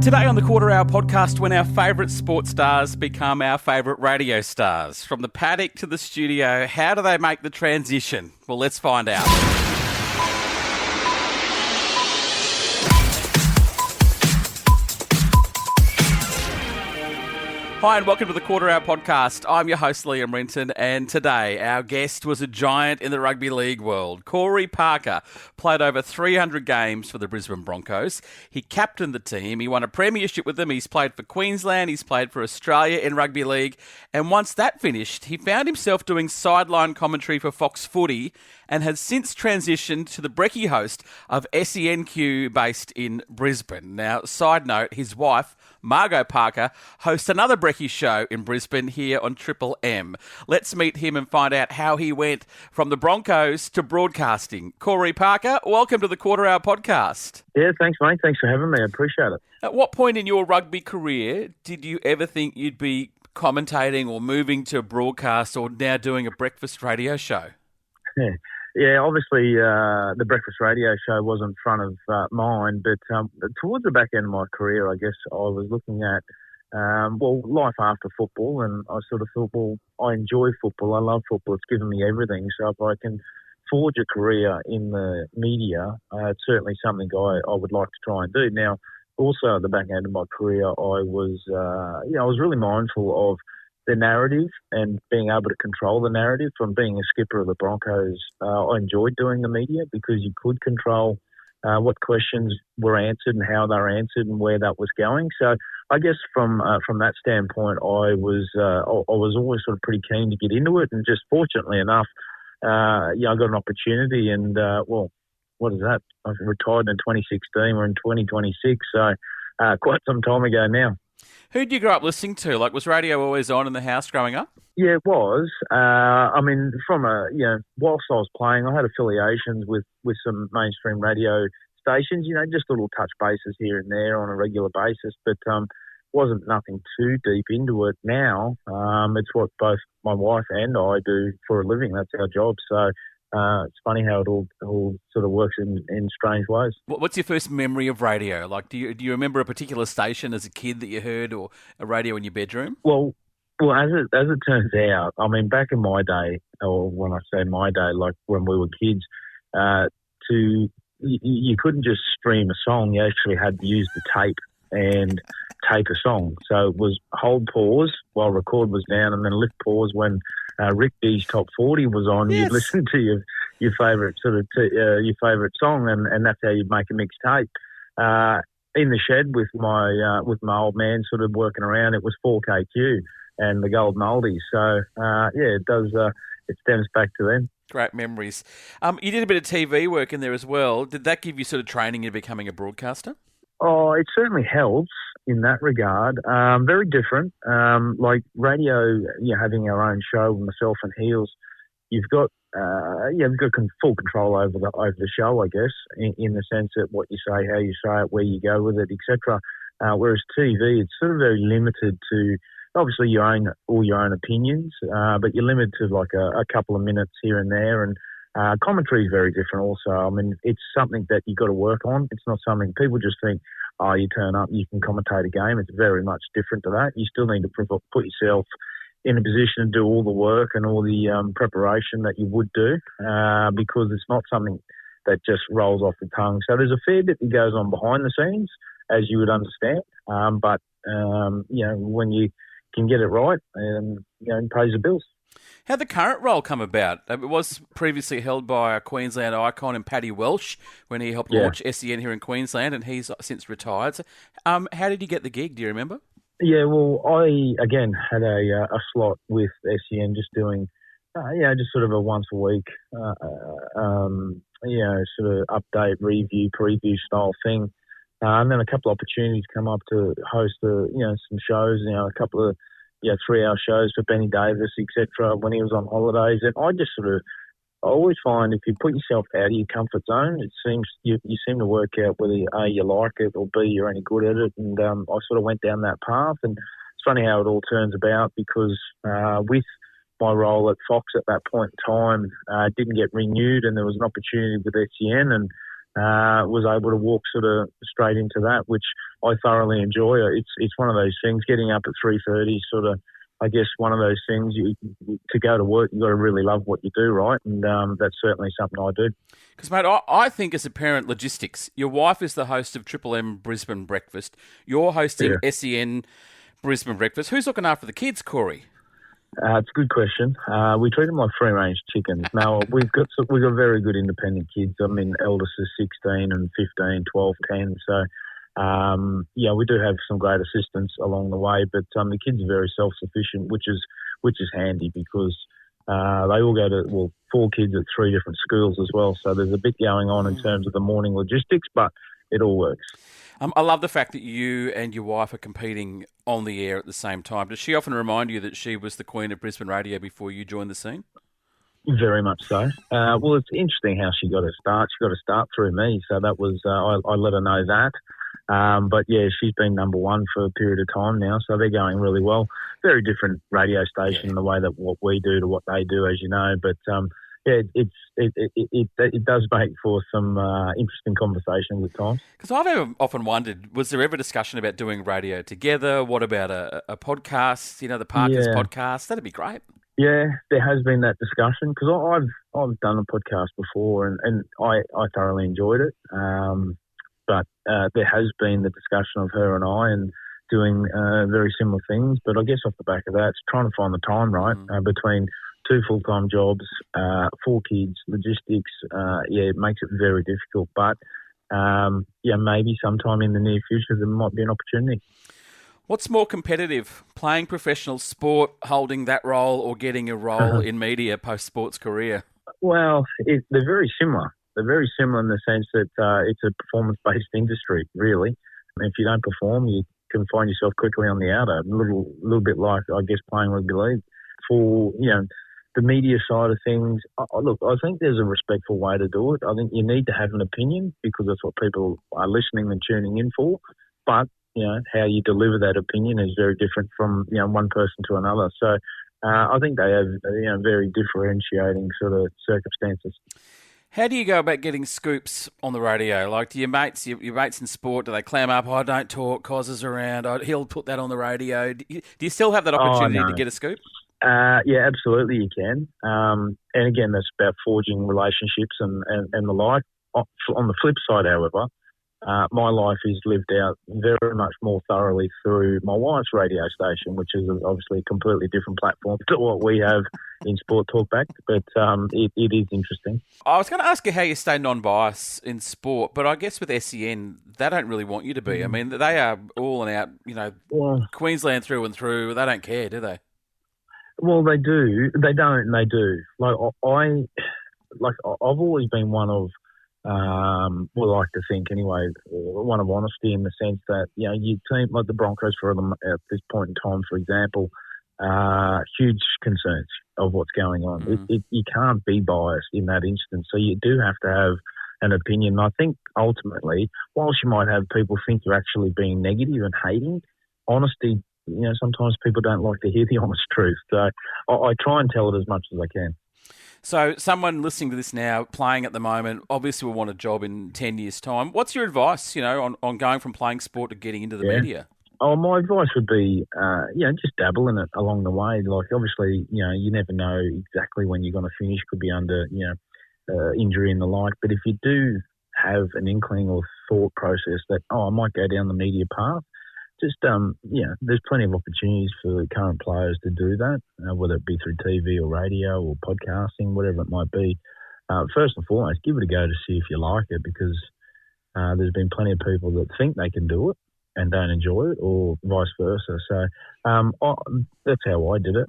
Today on the Quarter Hour podcast, when our favourite sports stars become our favourite radio stars. From the paddock to the studio, how do they make the transition? Well, let's find out. Hi and welcome to the Quarter Hour podcast. I'm your host, Liam Renton, and today our guest was a giant in the rugby league world. Corey Parker played over 300 games for the Brisbane Broncos. He captained the team. He won a premiership with them. He's played for Queensland. He's played for Australia in rugby league. And once that finished, he found himself doing sideline commentary for Fox Footy and has since transitioned to the brekkie host of SENQ based in Brisbane. Now, side note, his wife, Margaux Parker, hosts another brekkie show in Brisbane here on Triple M. Let's meet him and find out how he went from the Broncos to broadcasting. Corey Parker, welcome to the Quarter Hour podcast. Yeah, thanks, mate. Thanks for having me. I appreciate it. At what point in your rugby career did you ever think you'd be commentating or moving to broadcast or now doing a breakfast radio show? Yeah, obviously the breakfast radio show wasn't front of mind, but towards the back end of my career, I guess I was looking at, life after football, and I sort of thought, well, I enjoy football. I love football. It's given me everything. So if I can forge a career in the media, it's certainly something I would like to try and do. Now, also at the back end of my career, I was really mindful of the narrative and being able to control the narrative. From being a skipper of the Broncos, I enjoyed doing the media because you could control what questions were answered and how they were answered and where that was going. So I guess from that standpoint, I was always sort of pretty keen to get into it, and just fortunately enough, I got an opportunity, and what is that? I retired in 2016. We're in 2026, so quite some time ago now. Who did you grow up listening to? Like, was radio always on in the house growing up? Yeah, it was. Whilst I was playing, I had affiliations with some mainstream radio stations, just little touch bases here and there on a regular basis, but wasn't nothing too deep into it. Now, it's what both my wife and I do for a living. That's our job. So it's funny how it all sort of works in strange ways. What's your first memory of radio? Like, do you remember a particular station as a kid that you heard, or a radio in your bedroom? Well, as it turns out, I mean, back in my day, or when I say my day, like when we were kids, you couldn't just stream a song. You actually had to use the tape and tape a song. So it was hold pause while record was down, and then lift pause when Rick D's Top 40 was on. Yes. You'd listen to your favourite your favourite song, and that's how you'd make a mixtape. In the shed with my old man, sort of working around, it was 4KQ and the Golden Oldies. So it does. It stems back to then. Great memories. You did a bit of TV work in there as well. Did that give you sort of training in becoming a broadcaster? Oh, it certainly helps in that regard. Very different. Like radio, having our own show with myself and Heels, you've got full control over the show, I guess, in the sense that what you say, how you say it, where you go with it, etc. Whereas TV, it's sort of very limited to obviously all your own opinions, but you're limited to like a couple of minutes here and there, and commentary is very different also. I mean, it's something that you've got to work on. It's not something people just think, oh, you turn up, you can commentate a game. It's very much different to that. You still need to put yourself in a position to do all the work and all the preparation that you would do, because it's not something that just rolls off the tongue. So there's a fair bit that goes on behind the scenes, as you would understand. But when you can get it right, it pays the bills. How'd the current role come about? It was previously held by a Queensland icon and Paddy Welsh when he helped launch SEN here in Queensland, and he's since retired. So, how did you get the gig? Do you remember? Yeah, well, I, again, had a slot with SEN just doing, just sort of a once a week, sort of update, review, preview style thing. And then a couple of opportunities come up to host, some shows, a couple of 3-hour shows for Benny Davis, etc. when he was on holidays. And I just I always find if you put yourself out of your comfort zone, it seems you seem to work out whether A, you like it, or B, you're any good at it. And I sort of went down that path. And it's funny how it all turns about, because with my role at Fox at that point in time, didn't get renewed, and there was an opportunity with SEN, and was able to walk sort of straight into that, which I thoroughly enjoy. It's one of those things, getting up at 3:30, sort of, I guess, one of those things, to go to work, you've got to really love what you do, right? And that's certainly something I do. Because, mate, I think as a parent, logistics. Your wife is the host of Triple M Brisbane Breakfast. You're hosting SEN Brisbane Breakfast. Who's looking after the kids, Corey? It's a good question. We treat them like free-range chickens. Now, we've got very good independent kids. I mean, eldest is 16 and 15, 12, 10. So, we do have some great assistance along the way. But the kids are very self-sufficient, which is handy because they all go to, 4 kids at 3 different schools as well. So there's a bit going on in terms of the morning logistics, but it all works. I love the fact that you and your wife are competing on the air at the same time. Does she often remind you that she was the queen of Brisbane radio before you joined the scene? Very much so. Well, it's interesting how she got her start. She got her start through me, so that was I let her know that. But yeah, she's been number one for a period of time now, so they're going really well. Very different radio station, the way that what we do to what they do, as you know. But it does make for some interesting conversations at times. Because I've often wondered, was there ever discussion about doing radio together? What about a podcast? The Parkers podcast? That'd be great. Yeah, there has been that discussion because I've done a podcast before and I thoroughly enjoyed it. But there has been the discussion of her and I and doing very similar things. But I guess off the back of that, it's trying to find the time right between 2 full-time jobs, 4 kids, logistics. It makes it very difficult. But maybe sometime in the near future there might be an opportunity. What's more competitive, playing professional sport, holding that role, or getting a role in media post-sports career? Well, they're very similar. They're very similar in the sense that it's a performance-based industry, really. If you don't perform, you can find yourself quickly on the outer. A little bit like, I guess, playing rugby league. For, the media side of things, look, I think there's a respectful way to do it. I think you need to have an opinion because that's what people are listening and tuning in for. But how you deliver that opinion is very different from, one person to another. So I think they have, very differentiating sort of circumstances. How do you go about getting scoops on the radio? Like, do your mates in sport, do they clam up, don't talk, Coz's around, he'll put that on the radio? Do you still have that opportunity to get a scoop? Yeah, absolutely you can. And again, that's about forging relationships and the like. On the flip side, however, my life is lived out very much more thoroughly through my wife's radio station, which is obviously a completely different platform to what we have in Sport Talkback, but it is interesting. I was going to ask you how you stay non-biased in sport, but I guess with SEN, they don't really want you to be. I mean, they are all and out, Queensland through and through. They don't care, do they? Well, they do. They don't, and they do. I've always been one of, I like to think anyway, one of honesty in the sense that, you team like the Broncos for them at this point in time, for example, huge concerns of what's going on. You can't be biased in that instance. So you do have to have an opinion. And I think ultimately, whilst you might have people think you're actually being negative and hating, honesty, sometimes people don't like to hear the honest truth. So I try and tell it as much as I can. So someone listening to this now, playing at the moment, obviously will want a job in 10 years' time. What's your advice, on going from playing sport to getting into the media? Oh, my advice would be, just dabble in it along the way. Like, obviously, you never know exactly when you're going to finish. Could be under, injury and the like. But if you do have an inkling or thought process that, I might go down the media path, just, there's plenty of opportunities for current players to do that, whether it be through TV or radio or podcasting, whatever it might be. First and foremost, give it a go to see if you like it, because there's been plenty of people that think they can do it and don't enjoy it, or vice versa. So that's how I did it.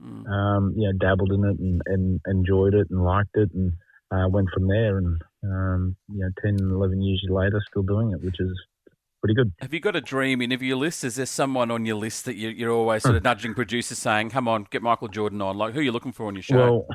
Dabbled in it and enjoyed it and liked it, and went from there. And 10, 11 years later, still doing it, which is pretty good. Have you got a dream interview list? Is there someone on your list that you're always sort of nudging producers saying, come on, get Michael Jordan on? Like, who are you looking for on your show? Well,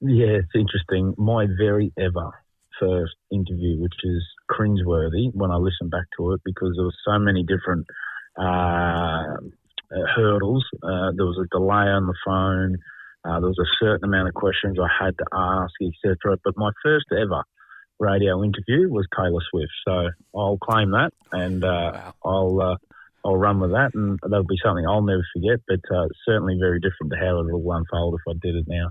yeah, it's interesting. My very ever first interview, which is cringeworthy when I listen back to it, because there were so many different hurdles. There was a delay on the phone. There was a certain amount of questions I had to ask, etc. But my first ever radio interview was Taylor Swift. So I'll claim that, and Wow. I'll run with that, and that'll be something I'll never forget. But certainly very different to how it will unfold if I did it now.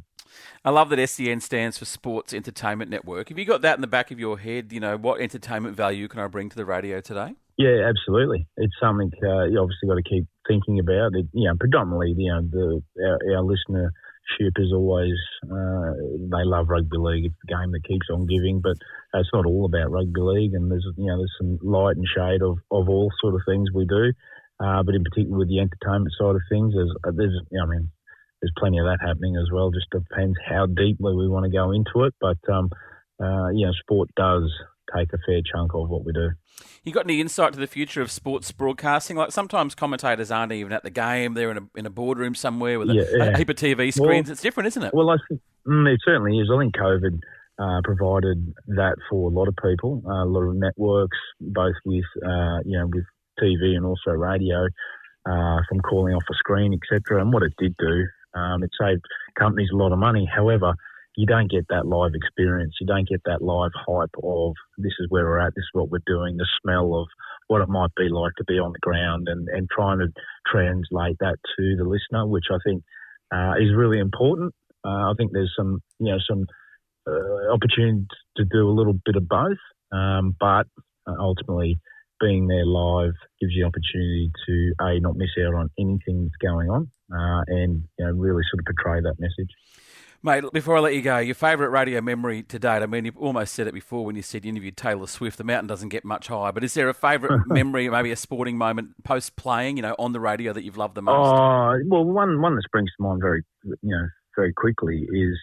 I love that SEN stands for Sports Entertainment Network. Have you got that in the back of your head? You know, what entertainment value can I bring to the radio today? Yeah, absolutely. It's something you obviously got to keep thinking about. It, predominantly, our listenership is always they love rugby league. It's the game that keeps on giving, but it's not all about rugby league. And there's some light and shade of all sort of things we do. But in particular with the entertainment side of things, there's plenty of that happening as well. Just depends how deeply we want to go into it. But sport does take a fair chunk of what we do. You got any insight to the future of sports broadcasting? Like sometimes commentators aren't even at the game; they're in a boardroom somewhere with a heap of TV screens. It's different, isn't it? Well, I think it certainly is. I think COVID provided that for a lot of people, a lot of networks, both with with TV and also radio, from calling off a screen, etc. And what it did do, it saved companies a lot of money. However, you don't get that live experience. You don't get that live hype of this is where we're at, this is what we're doing, the smell of what it might be like to be on the ground and trying to translate that to the listener, which I think is really important. I think there's some opportunity to do a little bit of both, but ultimately being there live gives you the opportunity to, not miss out on anything that's going on and really sort of portray that message. Mate, before I let you go, your favourite radio memory to date? I mean, you almost said it before when you said you interviewed Taylor Swift. The mountain doesn't get much higher, but is there a favourite memory, maybe a sporting moment post-playing, on the radio that you've loved the most? Well, one that springs to mind very quickly is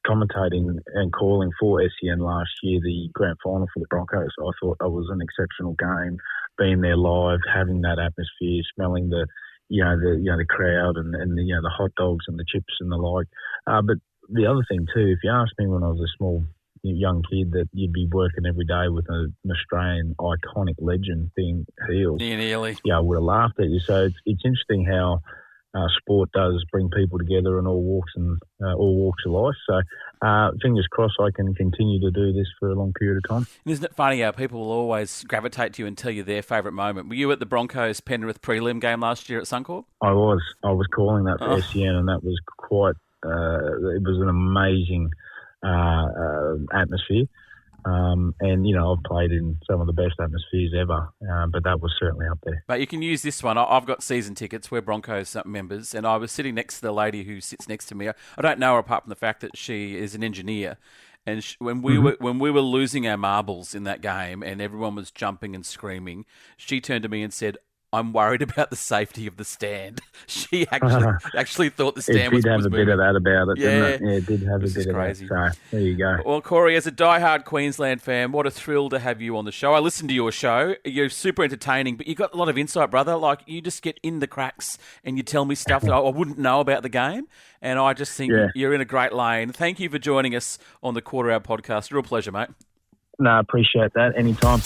commentating and calling for SEN last year, the grand final for the Broncos. I thought that was an exceptional game, being there live, having that atmosphere, smelling the crowd and the hot dogs and the chips and the like. But the other thing too, if you asked me when I was a small young kid that you'd be working every day with an Australian iconic legend being healed, Ian Early. I would have laughed at you. So it's interesting how sport does bring people together in all walks of life. So fingers crossed I can continue to do this for a long period of time. And isn't it funny how people will always gravitate to you and tell you their favourite moment? Were you at the Broncos Penrith prelim game last year at SENQ? I was calling that for SEN, and that was quite it was an amazing atmosphere. And I've played in some of the best atmospheres ever, but that was certainly up there. But you can use this one. I've got season tickets. We're Broncos members, and I was sitting next to the lady who sits next to me. I don't know her apart from the fact that she is an engineer. And when we were losing our marbles in that game, and everyone was jumping and screaming, she turned to me and said, "I'm worried about the safety of the stand." She actually thought the stand was moving. It did have a bit of that about it, didn't it? Yeah, it did have a bit of crazy. That. So there you go. Well, Corey, as a diehard Queensland fan, what a thrill to have you on the show. I listened to your show. You're super entertaining, but you got a lot of insight, brother. Like, you just get in the cracks and you tell me stuff that I wouldn't know about the game. And I just think you're in a great lane. Thank you for joining us on the Quarter Hour Podcast. Real pleasure, mate. No, I appreciate that. Anytime.